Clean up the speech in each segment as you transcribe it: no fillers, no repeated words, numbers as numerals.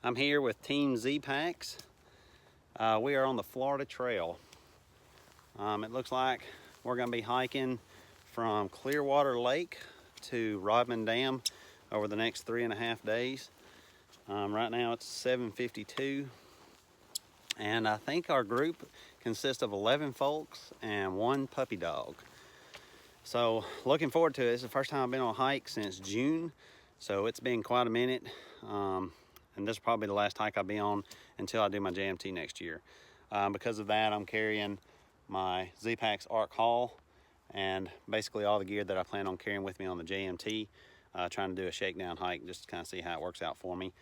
I'm here with Team Zpacks. We are on the Florida Trail. It looks like we're going to be hiking from Clearwater Lake to Rodman Dam over the next 3.5 days. Right now it's 7:52, and I think our group consists of 11 folks and 1 puppy dog. So looking forward to it. It's the first time I've been on a hike since June, so it's been quite a minute. And this is probably the last hike I'll be on until I do my JMT next year. Because of that, I'm carrying my Zpacks Arc Haul and basically all the gear that I plan on carrying with me on the JMT, trying to do a shakedown hike just to kind of see how it works out for me.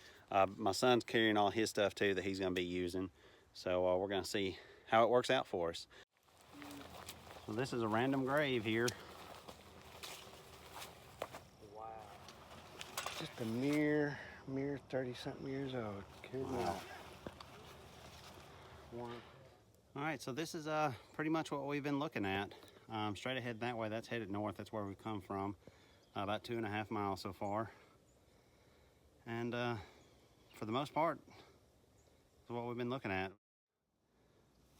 My son's carrying all his stuff too that he's going to be using, so we're going to see how it works out for us. So this is a random grave here. Wow. Just a mere 30-something years old. Wow. All right, so this is pretty much what we've been looking at. Straight ahead that way, that's headed north. That's where we've come from. About 2.5 miles so far. And for the most part, that's what we've been looking at.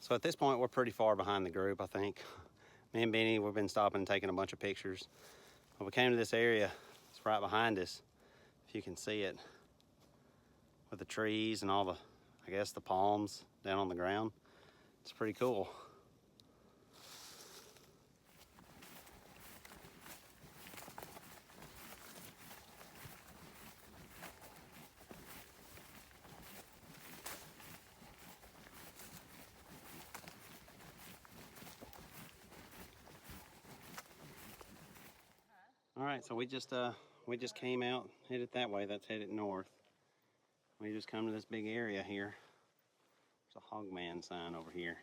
So at this point, we're pretty far behind the group, I think. Me and Benny, we've been stopping and taking a bunch of pictures. When we came to this area, it's right behind us, if you can see it, with the trees and all the, I guess, the palms down on the ground. It's pretty cool. All right, so we just came out, headed that way. That's headed north. We just come to this big area here. There's a Hogman sign over here.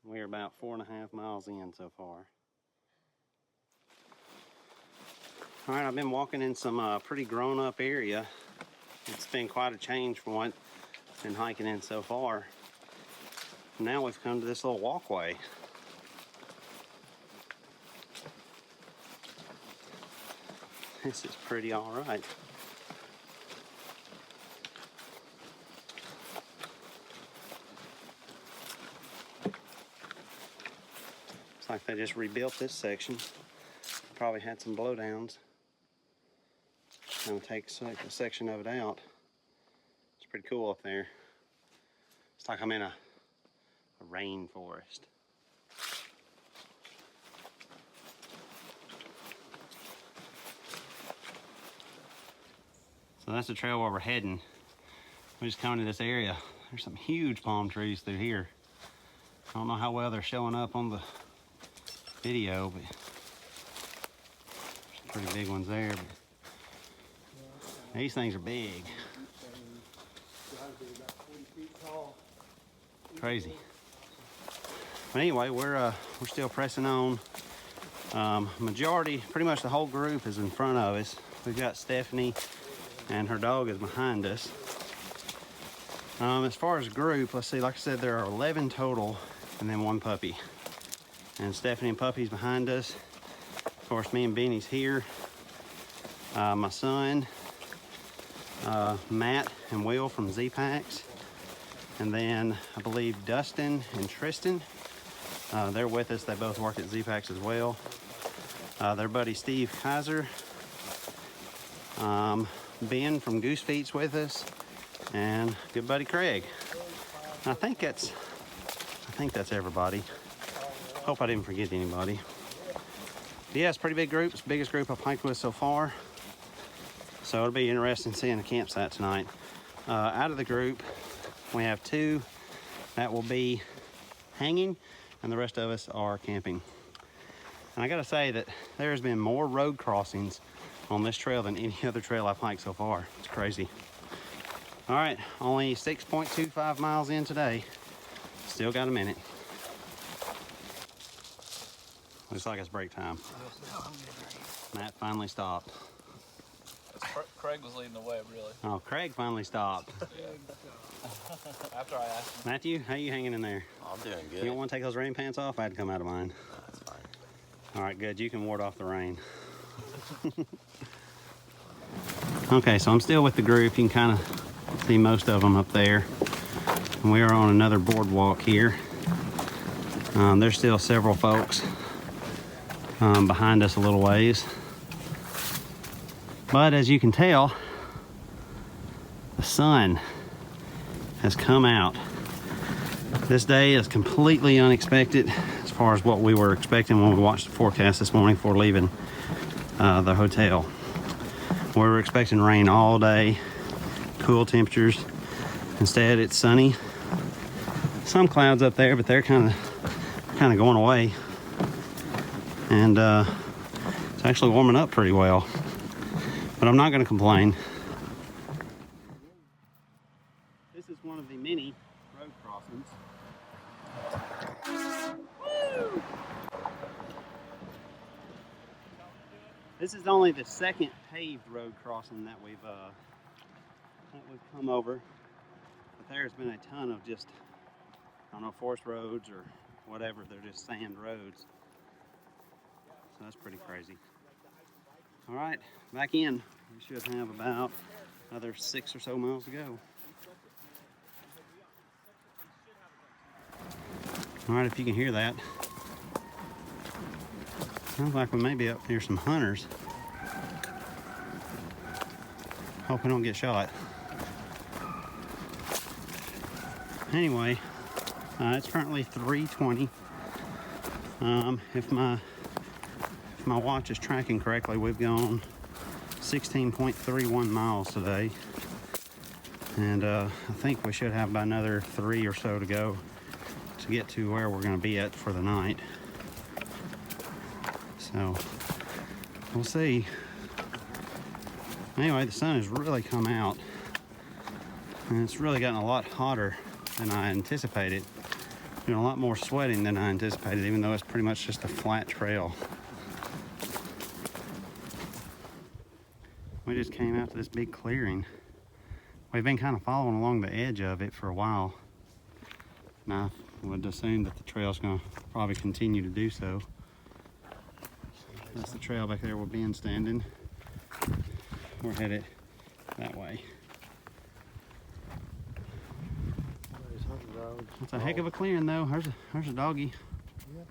We're about 4.5 miles in so far. All right, I've been walking in some pretty grown-up area. It's been quite a change from what I've been hiking in so far. Now we've come to this little walkway. This is pretty all right. Looks like they just rebuilt this section. Probably had some blowdowns. Gonna take a section of it out. It's pretty cool up there. It's like I'm in a rainforest. So that's the trail where we're heading. We just come to this area. There's some huge palm trees through here. I don't know how well they're showing up on the video, but there's some pretty big ones there. But these things are big. Crazy. But anyway, we're still pressing on. Majority, pretty much the whole group is in front of us. We've got Stephanie and her dog is behind us. As far as group, let's see, like I said, there are 11 total and then 1 puppy. And Stephanie and puppy's behind us. Of course, me and Benny's here. My son, Matt and Will from Zpacks. And then I believe Dustin and Trystan, they're with us. They both work at Zpacks as well. Their buddy Steve Kaiser. Ben from GooseFeet's with us, and good buddy Craig. I think that's everybody. Hope I didn't forget anybody. But yeah, it's a pretty big group. It's the biggest group I've hiked with so far. So it'll be interesting seeing the campsite tonight. Out of the group, we have 2 that will be hanging, and the rest of us are camping. And I gotta say that there's been more road crossings on this trail than any other trail I've hiked so far. It's crazy. All right, only 6.25 miles in today. Still got a minute. Looks like it's break time. Matt finally stopped. Craig was leading the way, really. Oh, Craig finally stopped. Yeah. After I asked him. Matthew, how you hanging in there? Oh, I'm doing good. You don't want to take those rain pants off? I had to come out of mine. No, that's fine. All right, good. You can ward off the rain. Okay, so I'm still with the group. You can kind of see most of them up there. And we are on another boardwalk here. There's still several folks behind us a little ways. But as you can tell, the sun has come out. This day is completely unexpected as far as what we were expecting when we watched the forecast this morning before leaving the hotel. We were expecting rain all day, cool temperatures. Instead, it's sunny. Some clouds up there, but they're kind of going away. And it's actually warming up pretty well. But I'm not going to complain. This is one of the many road crossings. This is only the second paved road crossing that we've come over. But there's been a ton of just, I don't know, forest roads or whatever. They're just sand roads. So that's pretty crazy. All right, back in. We should have about another 6 or so miles to go. All right, if you can hear that. Sounds like we may be up near some hunters. Hope we don't get shot. Anyway, it's currently 3:20. If my watch is tracking correctly, we've gone 16.31 miles today. And I think we should have about another 3 or so to go to get to where we're going to be at for the night. So we'll see. Anyway, the sun has really come out and it's really gotten a lot hotter than I anticipated. Doing a lot more sweating than I anticipated, even though it's pretty much just a flat trail. We just came out to this big clearing. We've been kind of following along the edge of it for a while. And I would assume that the trail's going to probably continue to do so. That's the trail back there where Ben's standing. We're headed that way. It's a heck of a clearing though. There's a doggy. Yep.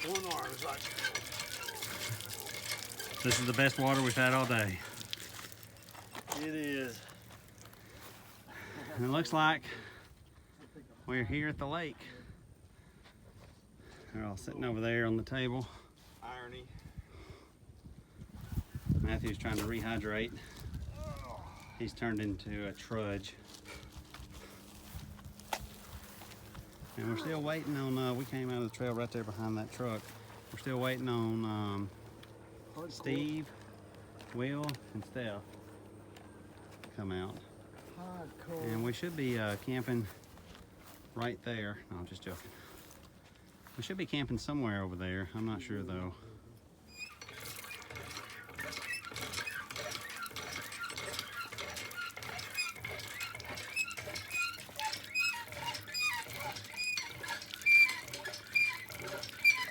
One arm's like. This is the best water we've had all day. It is. And it looks like we're here at the lake. They're all sitting over there on the table. Irony. Matthew's trying to rehydrate. He's turned into a trudge. And we're still waiting on, we came out of the trail right there behind that truck. We're still waiting on Steve, Will, and Steph to come out. Hardcore. And we should be camping right there. No, I'm just joking. We should be camping somewhere over there. I'm not sure though.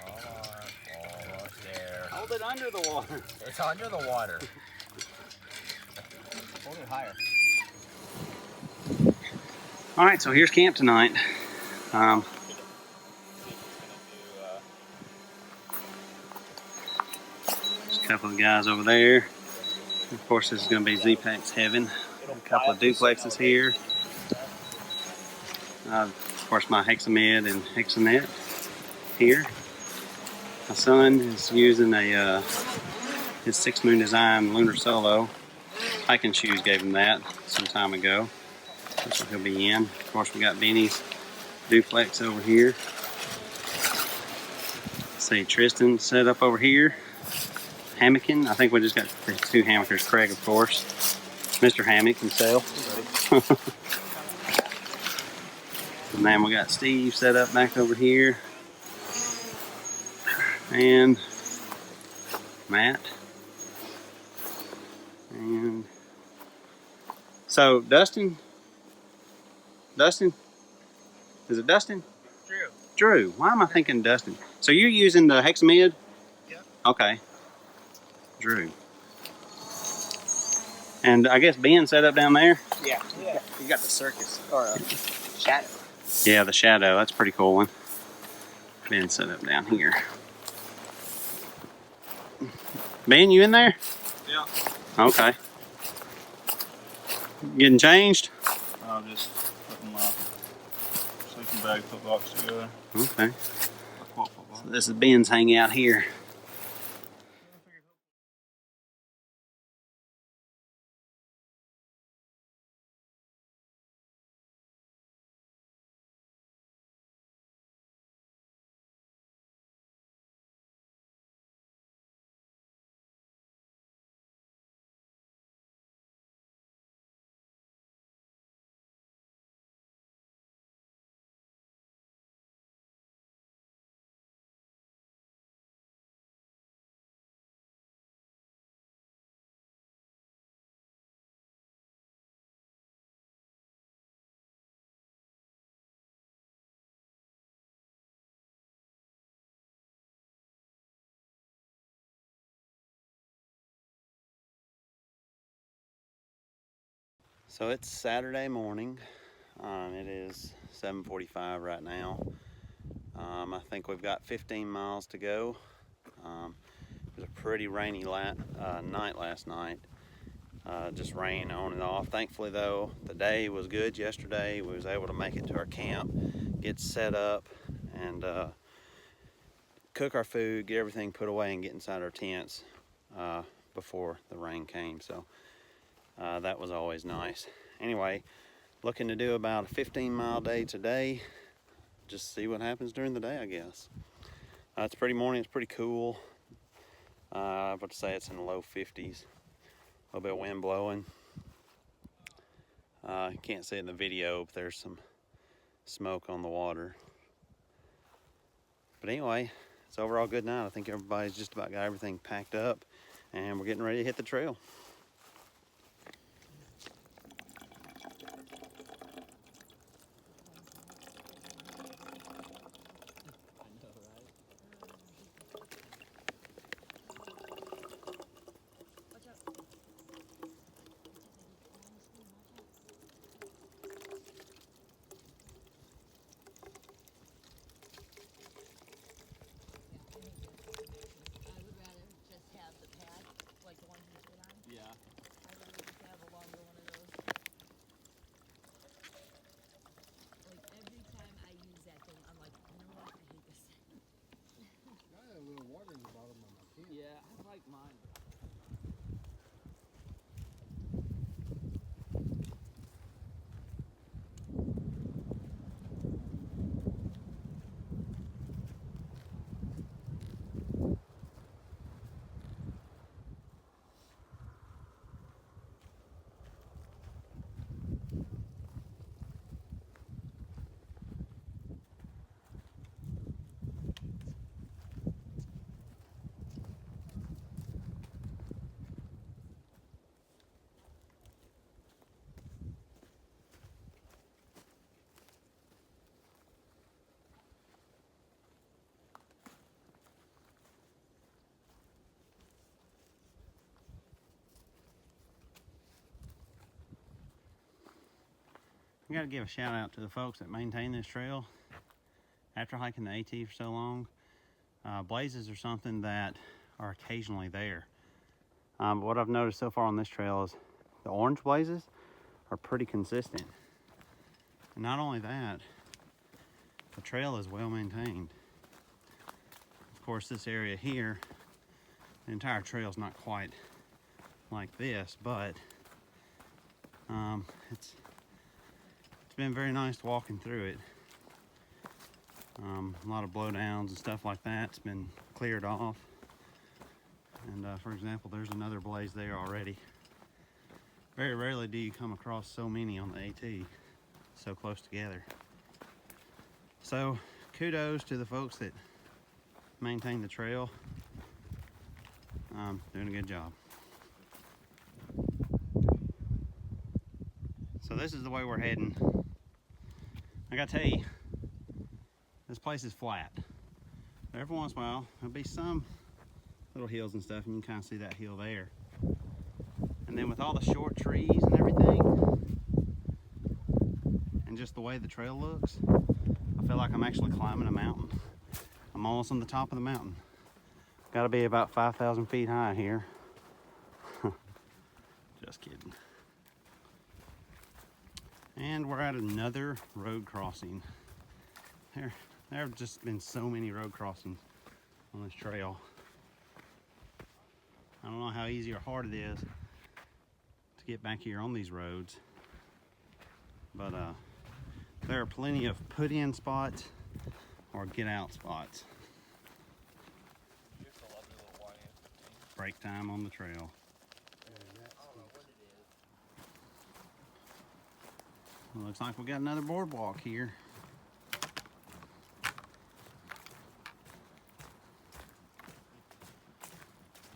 Almost there. Hold it under the water. It's under the water. Hold it higher. All right, so here's camp tonight. Just a couple of guys over there. Of course, this is going to be Zpacks heaven. A couple of duplexes here. Of course, my Hexamed and Hexanet here. My son is using his 6 Moon Design Lunar Solo. Hiking shoes gave him that some time ago. That's what he'll be in. Of course, we got Benny's duplex over here. See Trystan set up over here. Hammocking. I think we just got the 2 hammockers. Craig, of course. Mr. Hammock himself. And then we got Steve set up back over here. And Matt. And so Dustin, is it Dustin? Drew. Why am I thinking Dustin? So you're using the Hexamed? Yep. Okay. Drew. And I guess Ben set up down there. Yeah. You got the circus or shadow. Yeah, the shadow. That's a pretty cool one. Ben set up down here. Ben, you in there? Yeah. Okay. Getting changed? I'm just putting my sleeping bag foot box together. Okay. Quad foot box. So this is Ben's hangout here. So it's Saturday morning. It is 7:45 right now. I think we've got 15 miles to go. It was a pretty rainy night last night. Just rain on and off. Thankfully though, the day was good yesterday. We was able to make it to our camp, get set up, and cook our food, get everything put away, and get inside our tents before the rain came. So that was always nice. Anyway, looking to do about a 15-mile day today. Just see what happens during the day, I guess. It's pretty morning. It's pretty cool. I would say it's in the low 50s. A little bit of wind blowing. You can't see it in the video, but there's some smoke on the water. But anyway, it's overall good night. I think everybody's just about got everything packed up, and we're getting ready to hit the trail. Yeah, I like mine. I gotta give a shout out to the folks that maintain this trail. After hiking the AT for so long, blazes are something that are occasionally there. But what I've noticed so far on this trail is the orange blazes are pretty consistent. And not only that, the trail is well maintained. Of course, this area here, the entire trail is not quite like this, but it's been very nice walking through it. A lot of blowdowns and stuff like that's been cleared off. And for example, there's another blaze there already. Very rarely do you come across so many on the AT so close together. So kudos to the folks that maintain the trail. Doing a good job. So this is the way we're heading. I gotta tell you, this place is flat. Every once in a while, there'll be some little hills and stuff, and you can kind of see that hill there. And And then with all the short trees and everything, and just the way the trail looks, I feel like I'm actually climbing a mountain. I'm almost on the top of the mountain. Gotta be about 5,000 feet high here. Just kidding. And we're at another road crossing. There have just been so many road crossings on this trail. I don't know how easy or hard it is to get back here on these roads, but there are plenty of put-in spots or get-out spots. Break time on the trail. Well, looks like we got another boardwalk here.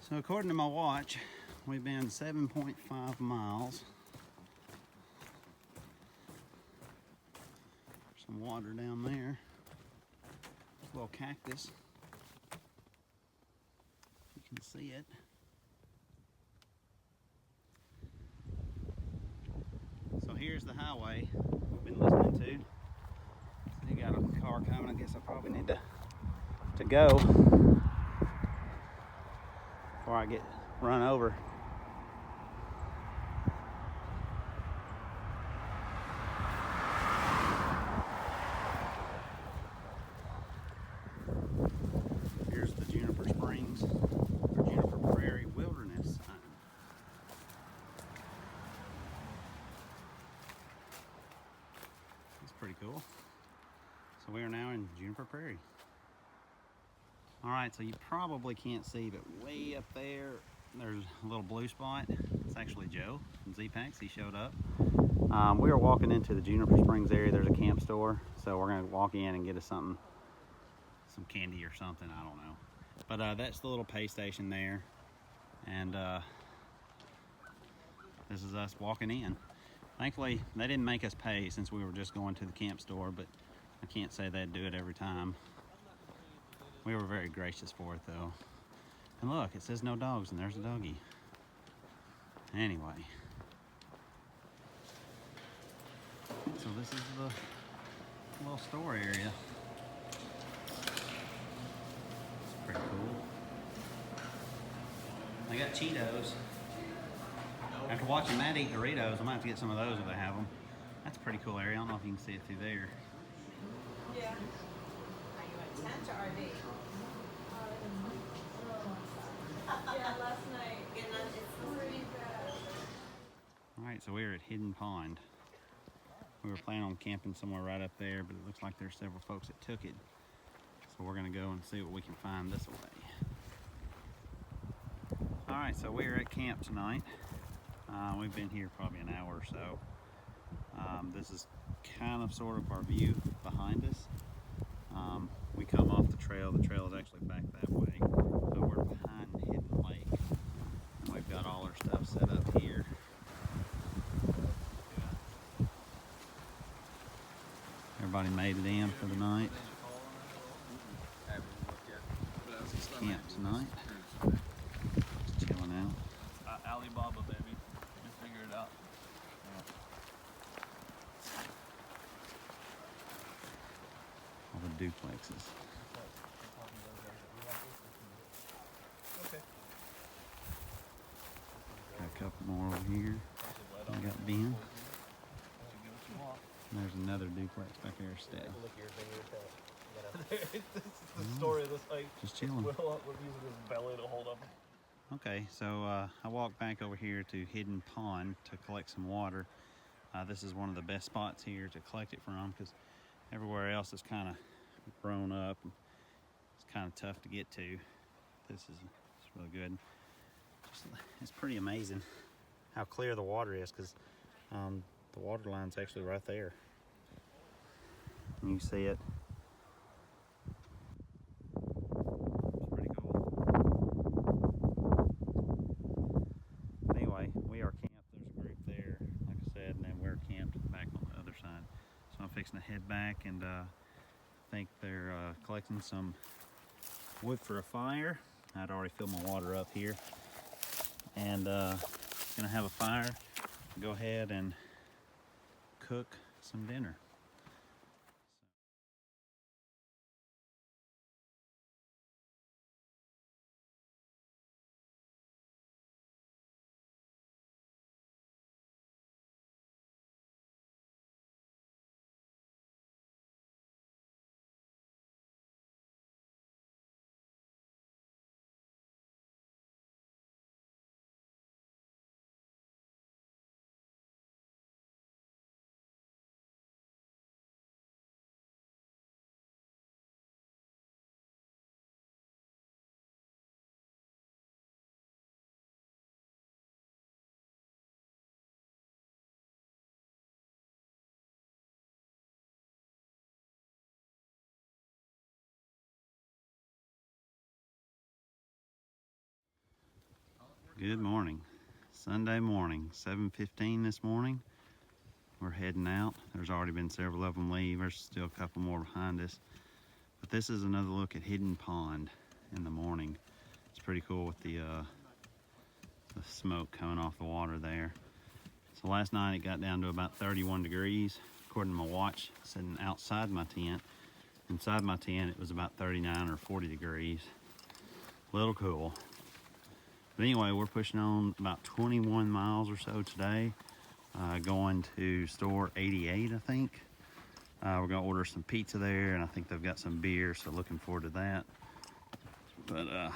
So according to my watch, we've been 7.5 miles. Some water down there. There's a little cactus. You can see it. So here's the highway we've been listening to. So you got a car coming. I guess I probably need to go before I get run over. Here's the Juniper Springs or Juniper Prairie Wilderness sign. That's pretty cool. So we are now in Juniper Prairie. All right, so you probably can't see, but way up there, there's a little blue spot. It's actually Joe from Zpacks. He showed up. We were walking into the Juniper Springs area. There's a camp store, so we're gonna walk in and get us something, some candy or something, I don't know. But that's the little pay station there, and this is us walking in. Thankfully, they didn't make us pay since we were just going to the camp store, but I can't say they'd do it every time. We were very gracious for it though. And look, it says no dogs, and there's a doggy. Anyway. So this is the little store area. It's pretty cool. They got Cheetos. After watching Matt eat Doritos, I might have to get some of those if they have them. That's a pretty cool area. I don't know if you can see it through there. Yeah. Are you in tent or RV? Yeah, last night. All right, so we're at Hidden Pond. We were planning on camping somewhere right up there, but it looks like there's several folks that took it. So we're gonna go and see what we can find this way. All right, so we're at camp tonight. We've been here probably an hour or so. This is kind of sort of our view behind us. We come off the trail. The trail is actually back that way. So we're behind Hidden Lake. And we've got all our stuff set up here. Everybody made it in for the night. Camp tonight. Just chilling out. Alibaba, baby. You figure it out. All the duplexes. Okay. Got a couple more over here. We got Ben. And there's another duplex back there still. This is the story of this hike. Just chilling. We're using his belly to hold up. Okay, so I walked back over here to Hidden Pond to collect some water. This is one of the best spots here to collect it from because everywhere else is kind of grown up. It's kind of tough to get to. This is it's really good. It's pretty amazing how clear the water is because the water line's actually right there. And you see it. It's pretty cool. Anyway, we are camped. There's a group there, like I said, and then we're camped back on the other side. So I'm fixing to head back, and I think they're collecting some wood for a fire. I'd already filled my water up here. And gonna have a fire, go ahead and cook some dinner. Good morning. Sunday morning, 7:15 this morning. We're heading out. There's already been several of them leave. There's still a couple more behind us. But this is another look at Hidden Pond in the morning. It's pretty cool with the smoke coming off the water there. So last night it got down to about 31 degrees. According to my watch, sitting outside my tent. Inside my tent it was about 39 or 40 degrees. A little cool. But anyway, we're pushing on about 21 miles or so today. Going to store 88, I think. We're gonna order some pizza there, and I think they've got some beer, so looking forward to that. But I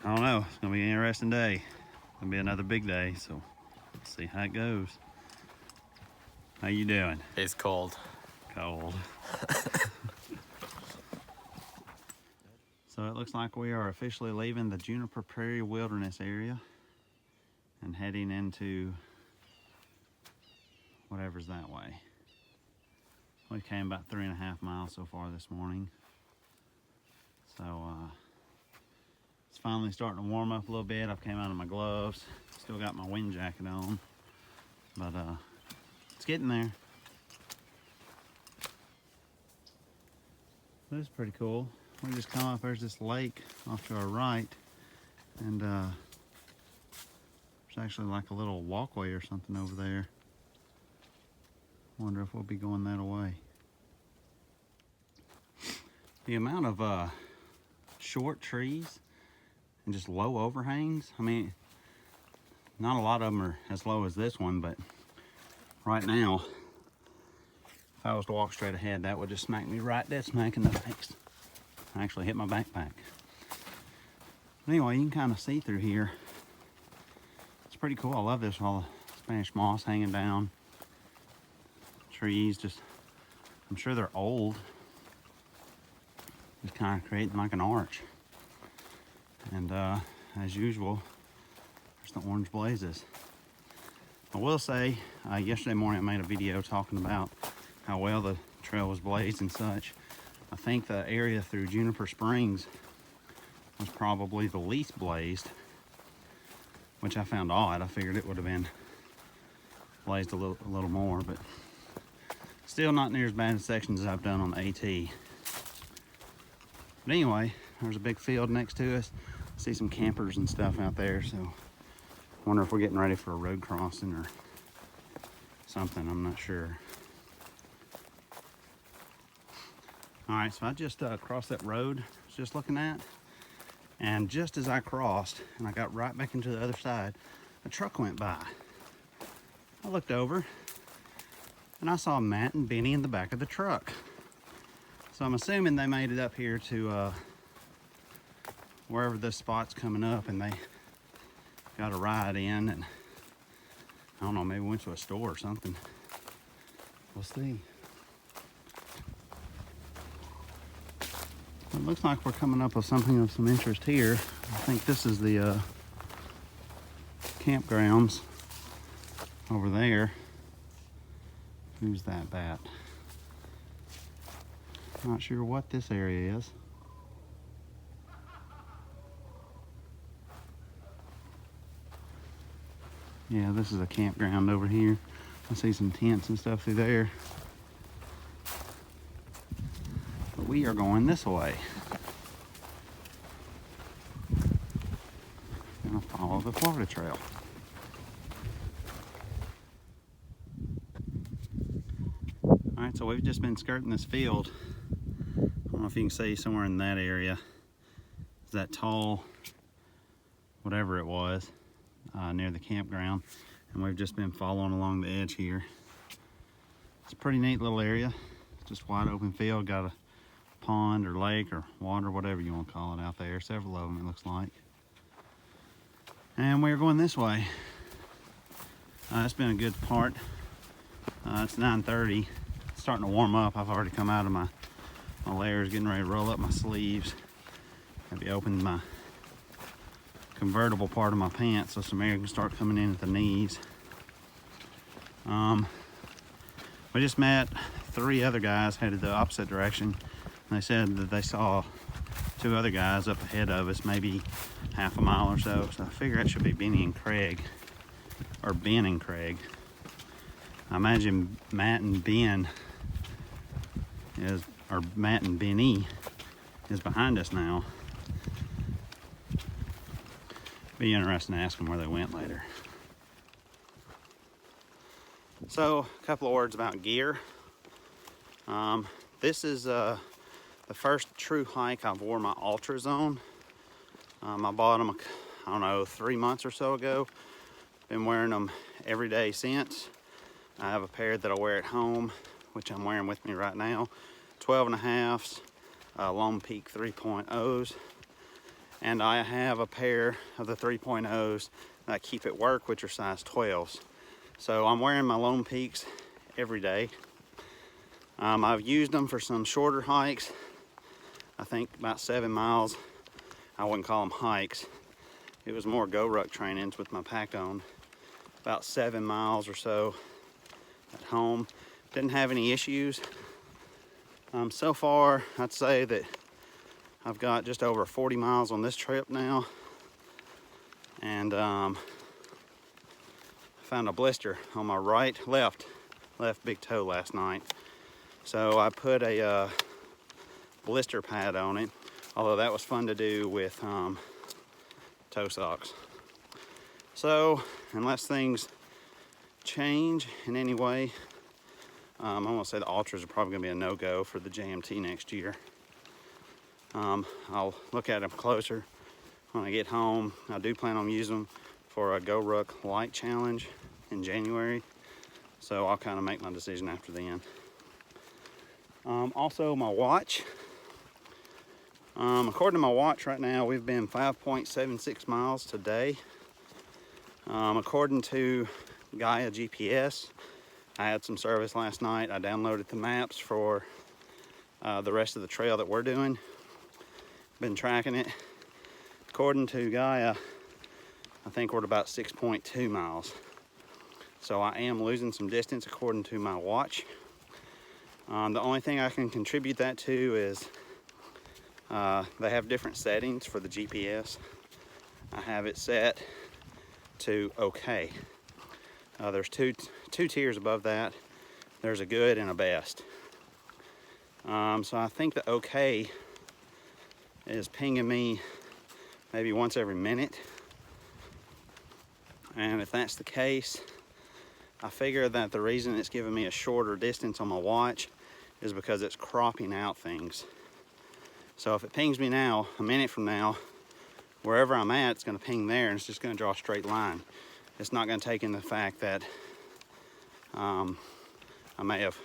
don't know, it's gonna be an interesting day. It's gonna be another big day, so let's see how it goes. How you doing? It's cold. Cold. So it looks like we are officially leaving the Juniper Prairie wilderness area and heading into whatever's that way. We came about 3.5 miles so far this morning. So it's finally starting to warm up a little bit. I've came out of my gloves, still got my wind jacket on, but it's getting there. This is pretty cool. We just come up, there's this lake off to our right, and there's actually like a little walkway or something over there. Wonder if we'll be going that way. The amount of short trees and just low overhangs, I mean, not a lot of them are as low as this one, but right now, if I was to walk straight ahead, that would just smack me right dead smack in the face. I actually hit my backpack. But anyway, you can kind of see through here. It's pretty cool. I love this, all the Spanish moss hanging down. Trees just, I'm sure they're old. Just kind of creating like an arch. And as usual, there's the orange blazes. I will say, yesterday morning I made a video talking about how well the trail was blazed and such. I think the area through Juniper Springs was probably the least blazed, which I found odd. I figured it would have been blazed a little more, but still not near as bad as sections as I've done on the AT. But anyway, there's a big field next to us. I see some campers and stuff out there, so I wonder if we're getting ready for a road crossing or something. I'm not sure. All right, so I just crossed that road I was just looking at, and just as I crossed and I got right back into the other side, a truck went by. I looked over and I saw Matt and Benny in the back of the truck. So I'm assuming they made it up here to wherever this spot's coming up, and they got a ride in, and I don't know, maybe went to a store or something. We'll see. It looks like we're coming up with something of some interest here. I think this is the campgrounds over there. Who's that bat? Not sure what this area is. Yeah, this is a campground over here. I see some tents and stuff through there. But we are going this way. Gonna follow the Florida Trail. So we've just been skirting this field. I don't know if you can see somewhere in that area. It's that tall, whatever it was, near the campground. And we've just been following along the edge here. It's a pretty neat little area. It's just wide open field, got a pond or lake or water, whatever you want to call it out there. Several of them it looks like. And we're going this way. It's been a good part. It's 9:30. It's starting to warm up. I've already come out of my layers, getting ready to roll up my sleeves. Maybe opened my convertible part of my pants so some air can start coming in at the knees. We just met 3 other guys headed the opposite direction. And they said that they saw 2 other guys up ahead of us, maybe half a mile or so. So I figure that should be Benny and Craig, or Ben and Craig. I imagine Matt and Ben or Matt and Benny is behind us now. Be interesting to ask them where they went later. So, a couple of words about gear. This is the first true hike I've wore my Ultras on. I bought them, I don't know, 3 months or so ago. Been wearing them every day since. I have a pair that I wear at home, which I'm wearing with me right now. 12.5s, Lone Peak 3.0s. And I have a pair of the 3.0s that I keep at work, which are size 12s. So I'm wearing my Lone Peaks every day. I've used them for some shorter hikes. I think about 7 miles. I wouldn't call them hikes. It was more go-ruck trainings with my pack on. About 7 miles or so at home. Didn't have any issues. So far, I'd say that I've got just over 40 miles on this trip now. And found a blister on my left big toe last night. So I put a blister pad on it, although that was fun to do with toe socks. So unless things change in any way, I'm gonna say the Ultras are probably gonna be a no-go for the JMT next year. I'll look at them closer when I get home. I do plan on using them for a Go Ruck Light Challenge in January, so I'll kind of make my decision after then. Also, my watch. According to my watch right now, we've been 5.76 miles today. According to Gaia GPS, I had some service last night. I downloaded the maps for the rest of the trail that we're doing. Been tracking it. According to Gaia, I think we're at about 6.2 miles. So I am losing some distance according to my watch. The only thing I can contribute that to is they have different settings for the GPS. I have it set to okay. There's two tiers above that. There's a good and a best. So I think the okay is pinging me maybe once every minute. And if that's the case, I figure that the reason it's giving me a shorter distance on my watch is because it's cropping out things. So if it pings me now, a minute from now, wherever I'm at, it's gonna ping there and it's just gonna draw a straight line. It's not gonna take in the fact that I may have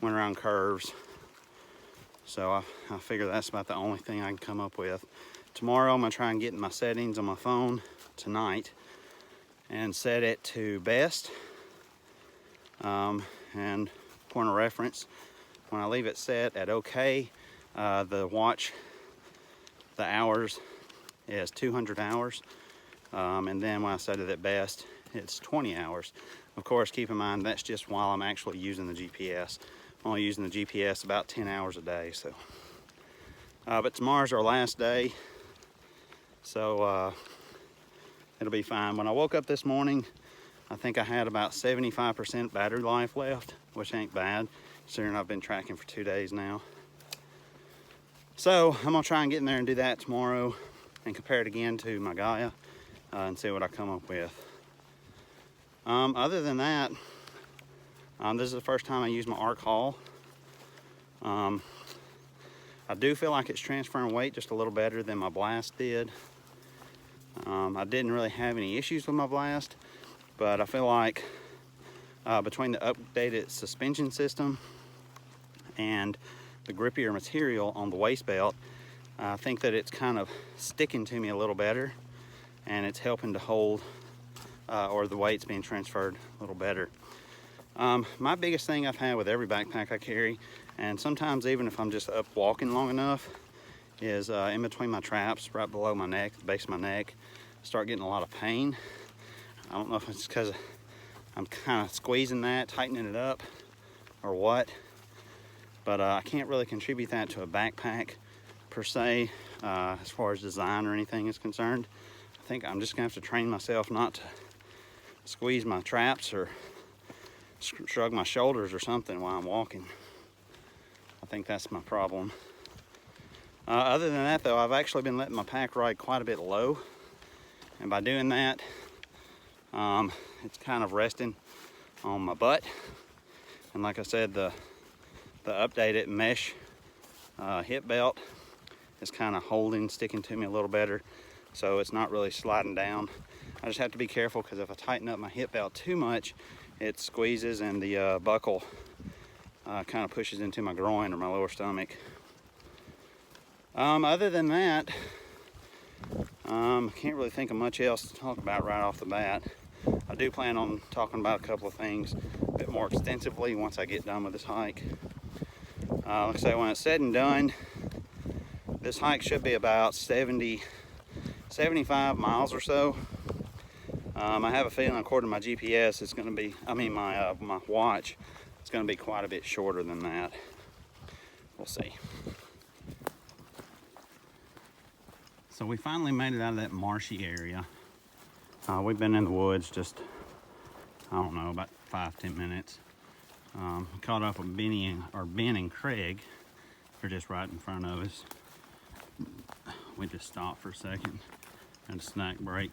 went around curves. So I figure that's about the only thing I can come up with. Tomorrow I'm gonna try and get in my settings on my phone tonight and set it to best. And point of reference, when I leave it set at okay, the watch, the hours is 200 hours. And then when I set it at best, it's 20 hours. Of course, keep in mind, that's just while I'm actually using the GPS. I'm only using the GPS about 10 hours a day, so. But tomorrow's our last day, so it'll be fine. When I woke up this morning, I think I had about 75% battery life left, which ain't bad, considering I've been tracking for 2 days now. So I'm gonna try and get in there and do that tomorrow and compare it again to my Gaia and see what I come up with. Other than that, This is the first time I used my arc haul. I do feel like it's transferring weight just a little better than my blast did. I didn't really have any issues with my blast, but I feel like between the updated suspension system and the grippier material on the waist belt, I think that it's kind of sticking to me a little better, and it's helping to hold, or the weight's being transferred a little better. My biggest thing I've had with every backpack I carry, and sometimes even if I'm just up walking long enough, is in between my traps, right below my neck, the base of my neck, I start getting a lot of pain. I don't know if it's because I'm kind of squeezing that, tightening it up, or what, but I can't really contribute that to a backpack per se, as far as design or anything is concerned. I think I'm just gonna have to train myself not to squeeze my traps or shrug my shoulders or something while I'm walking. I think that's my problem. Other than that though, I've actually been letting my pack ride quite a bit low, and by doing that, it's kind of resting on my butt. And like I said, the updated mesh hip belt is kind of sticking to me a little better, so it's not really sliding down. I just have to be careful, because if I tighten up my hip belt too much, it squeezes and the buckle kind of pushes into my groin or my lower stomach. Other than that, I can't really think of much else to talk about right off the bat. I do plan on talking about a couple of things a bit more extensively once I get done with this hike. Like I say, when it's said and done, this hike should be about 75 miles or so. I have a feeling, according to my GPS, it's going to be, my watch, it's going to be quite a bit shorter than that. We'll see. So we finally made it out of that marshy area. We've been in the woods just, I don't know, about 5-10 minutes. We caught up with Ben and Craig. They're just right in front of us. We just stopped for a second, had a snack break.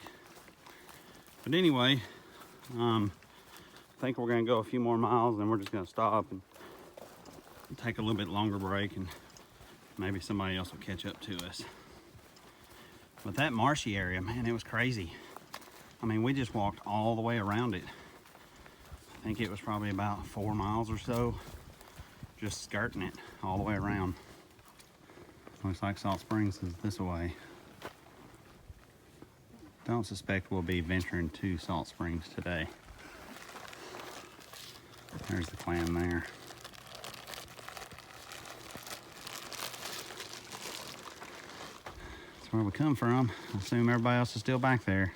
But anyway, I think we're gonna go a few more miles, and we're just gonna stop and take a little bit longer break, and maybe somebody else will catch up to us. But that marshy area, man, it was crazy. I mean, we just walked all the way around it. I think it was probably about 4 miles or so, just skirting it all the way around. Looks like Salt Springs is this way. Don't suspect we'll be venturing to Salt Springs today. There's the clan there. That's where we come from. I assume everybody else is still back there.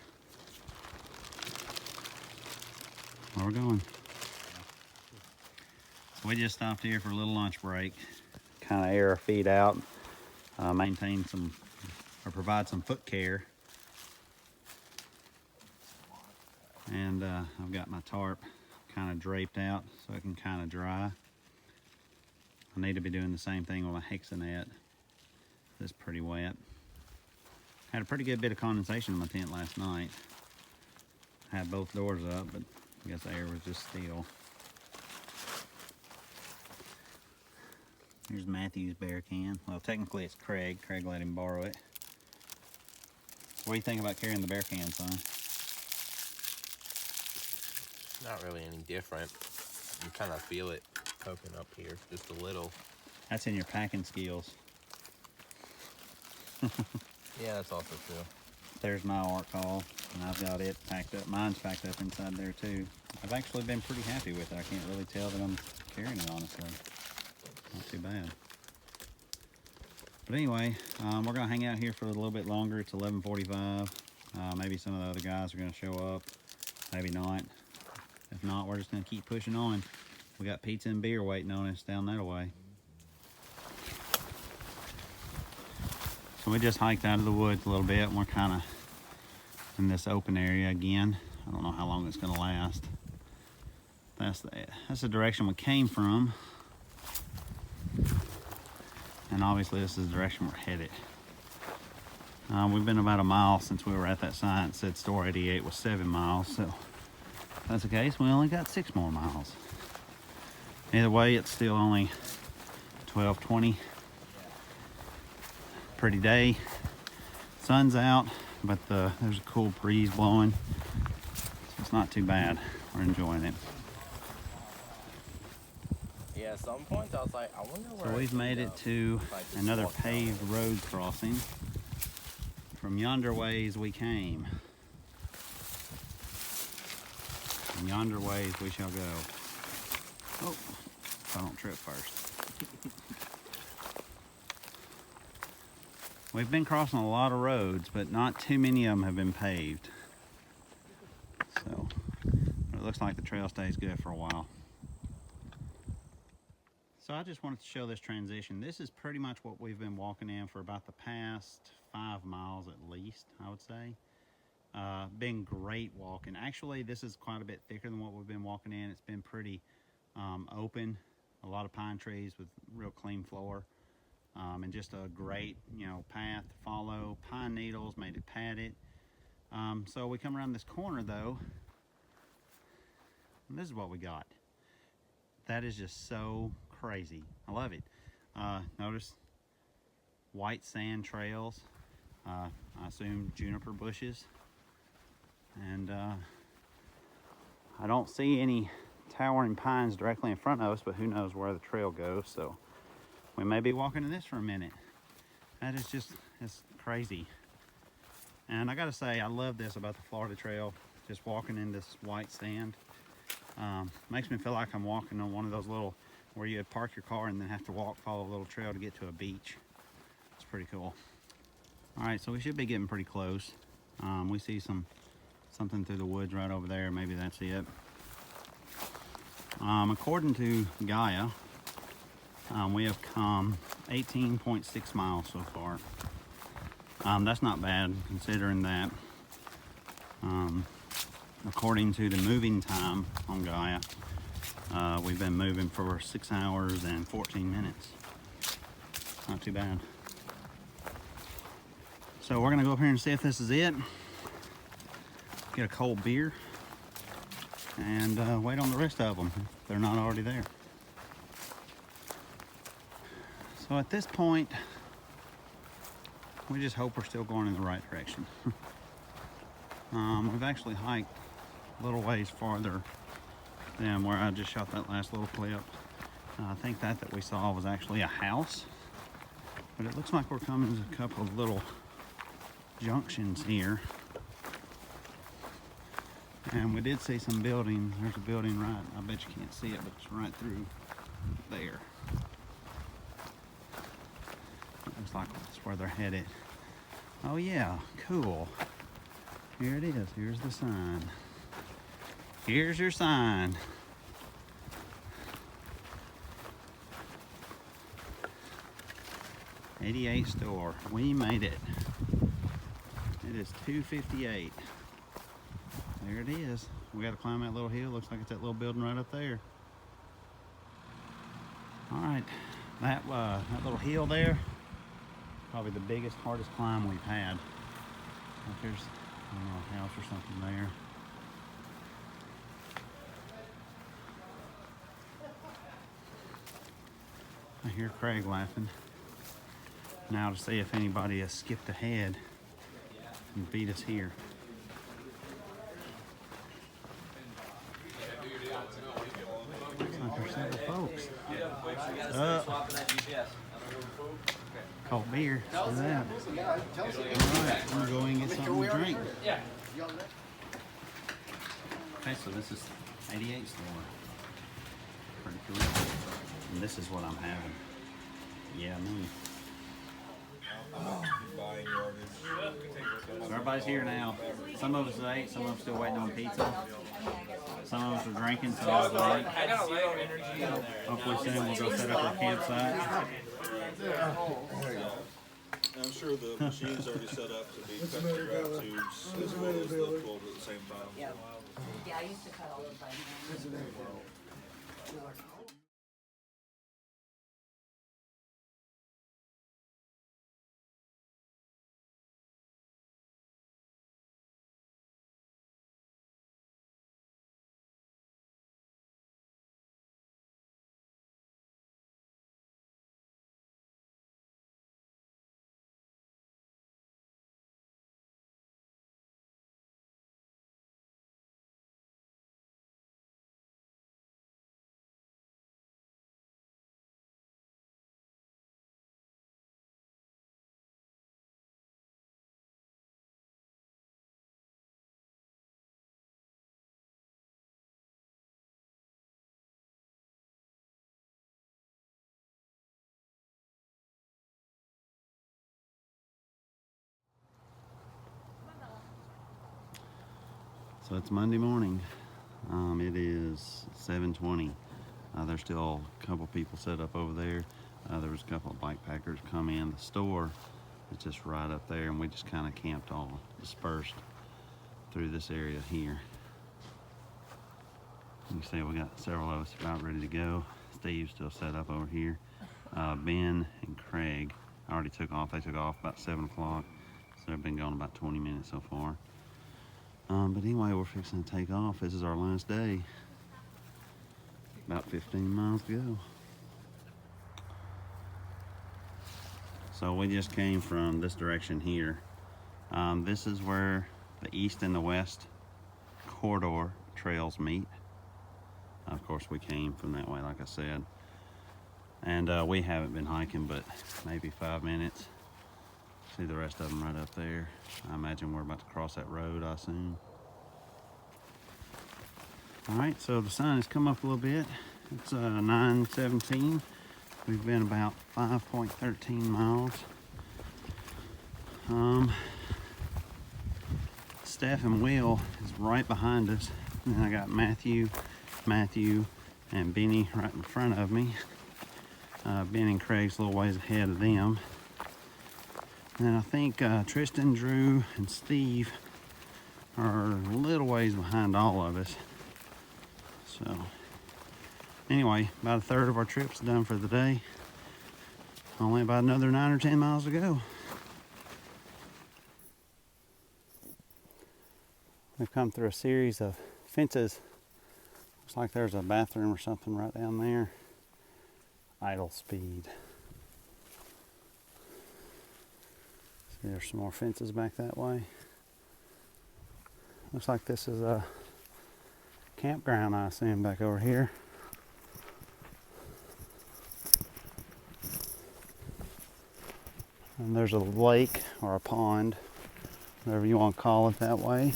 Where we're going. So we just stopped here for a little lunch break. Kind of air our feet out, maintain some, or provide some foot care. And I've got my tarp kind of draped out so it can kind of dry. I need to be doing the same thing with my hexanet. It's pretty wet. Had a pretty good bit of condensation in my tent last night. Had both doors up, but I guess the air was just still. Here's Matthew's bear can. Well, technically it's Craig. Craig let him borrow it. What do you think about carrying the bear can, son? Not really any different. You kind of feel it poking up here just a little. That's in your packing skills. Yeah, that's also true. There's my arc haul, and I've got it packed up. Mine's packed up inside there too. I've actually been pretty happy with it. I can't really tell that I'm carrying it, honestly. Not too bad. But anyway, we're gonna hang out here for a little bit longer. It's 11:45. Maybe some of the other guys are gonna show up. Maybe not. If not, we're just gonna keep pushing on. We got pizza and beer waiting on us down that way. So we just hiked out of the woods a little bit, and we're kind of in this open area again. I don't know how long it's gonna last. That's the direction we came from. And obviously this is the direction we're headed. We've been about a mile since we were at that sign that said store 88 was 7 miles. So if that's the case, we only got 6 more miles. Either way, it's still only 12:20. Pretty day. Sun's out, but there's a cool breeze blowing. So it's not too bad. We're enjoying it. Yeah, at some point I was like, I wonder where. So we've made it to another paved road crossing. From yonder ways we came. From yonder ways we shall go. Oh, so I don't trip first. We've been crossing a lot of roads, but not too many of them have been paved. So it looks like the trail stays good for a while. So I just wanted to show this transition. This is pretty much what we've been walking in for about the past 5 miles at least, I would say. Been great walking. Actually, this is quite a bit thicker than what we've been walking in. It's been pretty open. A lot of pine trees with real clean floor. And just a great, path to follow. Pine needles made it padded. So we come around this corner though, and this is what we got. That is just so crazy. I love it. Notice white sand trails. I assume juniper bushes. And I don't see any towering pines directly in front of us, but who knows where the trail goes. So we may be walking in this for a minute. That is just, it's crazy. And I gotta say, I love this about the Florida Trail, just walking in this white sand. Makes me feel like I'm walking on one of those little, where you park your car and then have to follow a little trail to get to a beach. It's pretty cool. All right, so we should be getting pretty close. We see something through the woods right over there. Maybe that's it. According to Gaia, we have come 18.6 miles so far. That's not bad considering that. According to the moving time on Gaia, we've been moving for 6 hours and 14 minutes. Not too bad. So we're gonna go up here and see if this is it. Get a cold beer and wait on the rest of them if they're not already there. So at this point, we just hope we're still going in the right direction. We've actually hiked a little ways farther than where I just shot that last little clip. I think that we saw was actually a house, but it looks like we're coming to a couple of little junctions here. And we did see some buildings. There's a building right, I bet you can't see it, but it's right through there. Looks like that's where they're headed. Oh yeah, cool. Here it is, here's the sign. Here's your sign. '88 store, we made it. It is 2:58. There it is. We gotta climb that little hill. Looks like it's that little building right up there. All right, that little hill there, probably the biggest, hardest climb we've had. If there's, I don't know, a house or something there. I hear Craig laughing. Now to see if anybody has skipped ahead and beat us here. Looks like there's several folks. Cold beer. Look at that. Alright, I'm gonna go in and get something to drink. Okay, so this is 88 store. Pretty cool. And this is what I'm having. Yeah, me. So everybody's here now. Some of us ate, some of us still waiting on pizza. Some of us are drinking, so I was like, hopefully soon we'll go set up our campsite. I'm sure the machine's already set up to be cut to grab tubes as well as the fold at the same time. Yeah, I used to cut all the time. So it's Monday morning. It is 7:20. There's still a couple people set up over there. There was a couple of bikepackers come in. The store is just right up there, and we just kind of camped all dispersed through this area here. You can see we got several of us about ready to go. Steve's still set up over here. Ben and Craig already took off. They took off about 7 o'clock, so they've been gone about 20 minutes so far. But anyway, we're fixing to take off. This is our last day. About 15 miles to go. So we just came from this direction here. This is where the east and the west corridor trails meet. Of course, we came from that way, like I said. And we haven't been hiking but maybe 5 minutes. See the rest of them right up there. I imagine we're about to cross that road, I assume. All right, so the sun has come up a little bit. It's 9:17. We've been about 5.13 miles. Steph and Will is right behind us. And then I got Matthew, and Benny right in front of me. Ben and Craig's a little ways ahead of them. And I think Trystan, Drew, and Steve are a little ways behind all of us. So anyway, about a third of our trip's done for the day. Only about another 9 or 10 miles to go. We've come through a series of fences. Looks like there's a bathroom or something right down there. Idle speed. See, there's some more fences back that way. Looks like this is a campground, I assume, back over here. And there's a lake or a pond, whatever you want to call it that way.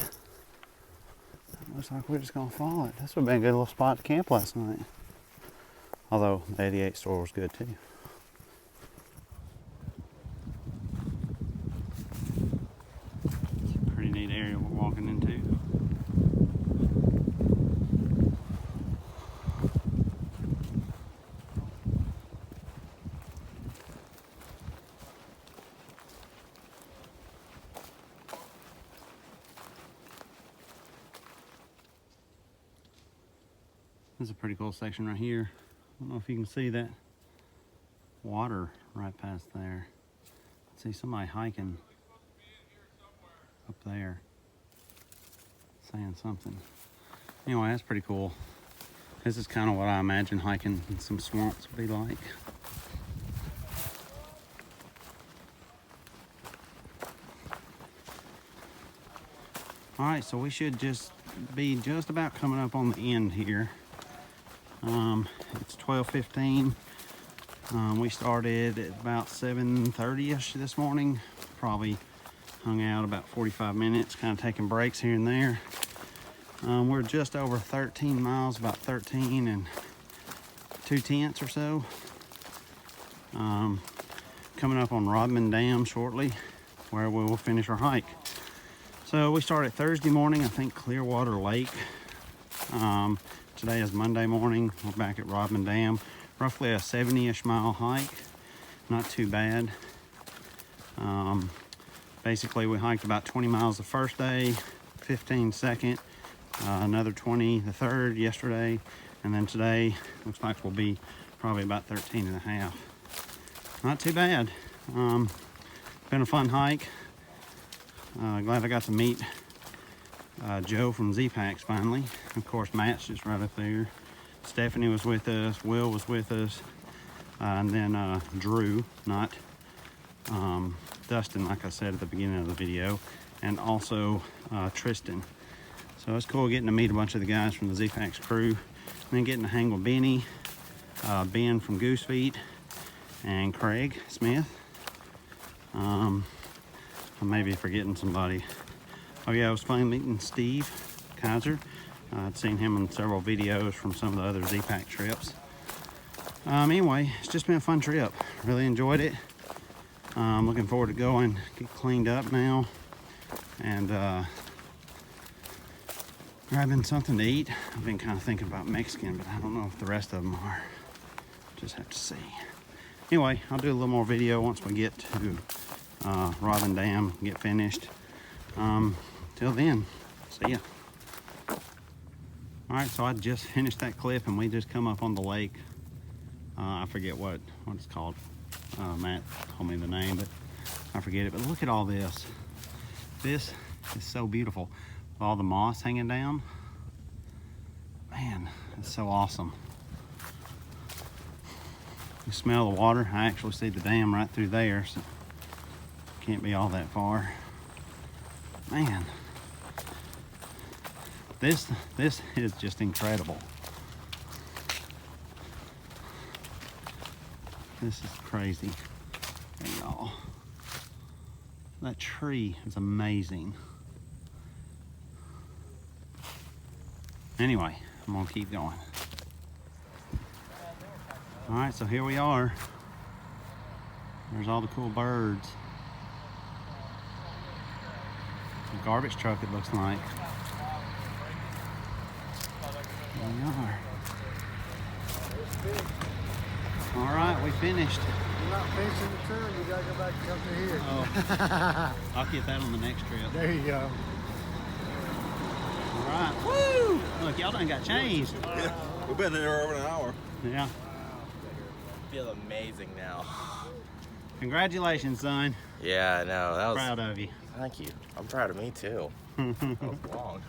Looks like we're just gonna follow it. This would have been a good little spot to camp last night. Although the 88 store was good too. It's a pretty neat area we're walking into. This is a pretty cool section right here. I don't know if you can see that water right past there. I see somebody hiking up there, saying something. Anyway, that's pretty cool. This is kind of what I imagine hiking in some swamps would be like. All right, so we should just be just about coming up on the end here. It's 12:15. We started at about 7:30ish this morning. Probably hung out about 45 minutes, kind of taking breaks here and there. We're just over 13 miles, about 13 and 2/10 or so. Coming up on Rodman Dam shortly, where we will finish our hike. So we started Thursday morning, I think Clearwater Lake. Today is Monday morning. We're back at Rodman Dam. Roughly a 70-ish mile hike. Not too bad. Basically, we hiked about 20 miles the first day, 15 second, another 20 the third yesterday, and then today looks like we'll be probably about 13 and a half. Not too bad. Been a fun hike. Glad I got to meet Joe from Zpacks finally. Of course, Matt's just right up there. Stephanie was with us. Will was with us. And then Drew, not Dustin, like I said at the beginning of the video. And also Trystan. So it's cool getting to meet a bunch of the guys from the Zpacks crew. And then getting to hang with Benny, Ben from GooseFeet, and Craig Smith. I may be forgetting somebody. Oh yeah, it was fun meeting Steve Kaiser. I'd seen him in several videos from some of the other Zpacks trips. Anyway, it's just been a fun trip. Really enjoyed it. Looking forward to going, get cleaned up now, and grabbing something to eat. I've been kind of thinking about Mexican, but I don't know if the rest of them are. Just have to see. Anyway, I'll do a little more video once we get to Rodman Dam, get finished. Till then, see ya. All right, so I just finished that clip and we just come up on the lake. I forget what it's called. Matt told me the name, but I forget it. But look at all this. This is so beautiful. With all the moss hanging down. Man, it's so awesome. You smell the water. I actually see the dam right through there, so can't be all that far. Man, this is just incredible. This is crazy. Hey, y'all. That tree is amazing. Anyway, I'm gonna keep going. All right, so here we are. There's all the cool birds. The garbage truck, it looks like. There we are. All right, we finished. You're not finishing the turn, you gotta go back and come to here. Oh, I'll get that on the next trip. There you go. All right, woo! Look, y'all done got changed. Yeah, we've been there over an hour. Yeah. I feel amazing now. Congratulations, son. Yeah, I know. That was Proud of you. Thank you. I'm proud of me too. That was long.